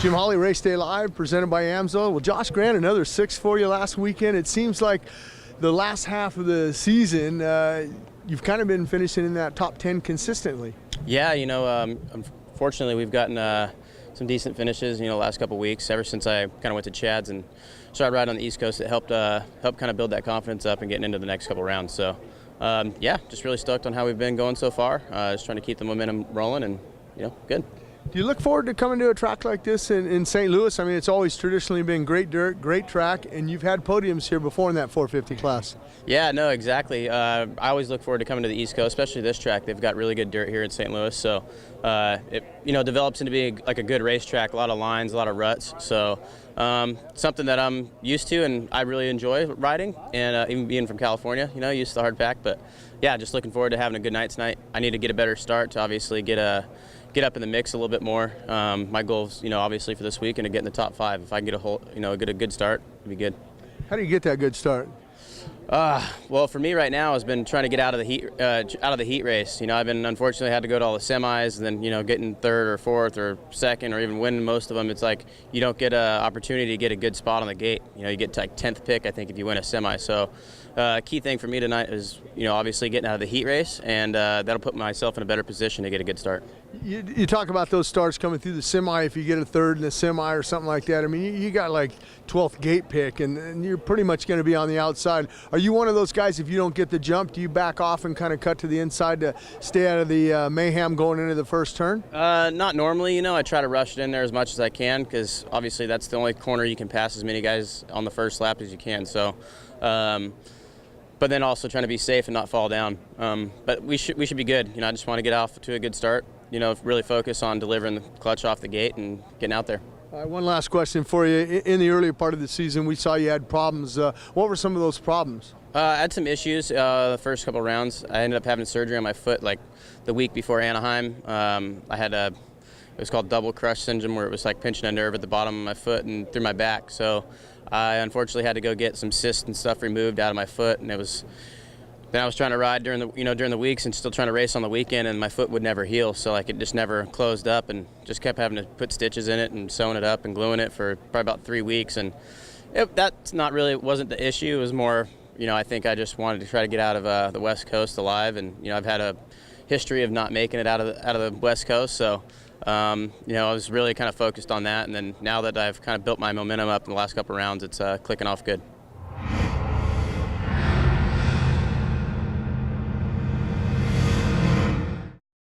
Jim Holley, Race Day Live, presented by AMSO. Well, Josh Grant, another 6 for you last weekend. It seems like the last half of the season, you've kind of been finishing in that top 10 consistently. Yeah, unfortunately we've gotten some decent finishes, the last couple weeks. Ever since I kind of went to Chad's and started riding on the East Coast, it helped kind of build that confidence up and getting into the next couple rounds. So, yeah, just really stoked on how we've been going so far. Just trying to keep the momentum rolling and, good. Do you look forward to coming to a track like this in St. Louis? I mean, it's always traditionally been great dirt, great track, and you've had podiums here before in that 450 class. Yeah, no, exactly. I always look forward to coming to the East Coast, especially this track. They've got really good dirt here in St. Louis, so it develops into being like a good racetrack, a lot of lines, a lot of ruts. So something that I'm used to and I really enjoy riding, and even being from California, used to the hard pack. But yeah, just looking forward to having a good night tonight. I need to get a better start to obviously get up in the mix a little bit more. My goal is, obviously for this week and to get in the top 5. If I can get a good start, it'd be good. How do you get that good start? Well, for me right now, has been trying to get out of the heat race. I've been unfortunately had to go to all the semis, and then getting 3rd or 4th or 2nd or even winning most of them. It's like you don't get an opportunity to get a good spot on the gate. You get to like 10th pick, I think, if you win a semi. So, key thing for me tonight is obviously getting out of the heat race, and that'll put myself in a better position to get a good start. You talk about those starts coming through the semi. If you get a 3rd in the semi or something like that, I mean, you got like 12th gate pick, and you're pretty much going to be on the outside. Are you one of those guys, if you don't get the jump, do you back off and kind of cut to the inside to stay out of the mayhem going into the first turn? Not normally. I try to rush it in there as much as I can, because obviously that's the only corner you can pass as many guys on the first lap as you can. So, but then also trying to be safe and not fall down. But we should be good. I just want to get off to a good start. Really focus on delivering the clutch off the gate and getting out there. All right, one last question for you. In the earlier part of the season, we saw you had problems. What were some of those problems? I had some issues the first couple rounds. I ended up having surgery on my foot like the week before Anaheim. I had it was called double crush syndrome, where it was like pinching a nerve at the bottom of my foot and through my back. So I unfortunately had to go get some cysts and stuff removed out of my foot, and then I was trying to ride during the weeks and still trying to race on the weekend, and my foot would never heal, so like it just never closed up, and just kept having to put stitches in it and sewing it up and gluing it for probably about 3 weeks. And that's not really wasn't the issue. It was more, I think I just wanted to try to get out of the West Coast alive, and I've had a history of not making it out of the West Coast, so I was really kind of focused on that. And then now that I've kind of built my momentum up in the last couple of rounds, it's clicking off good.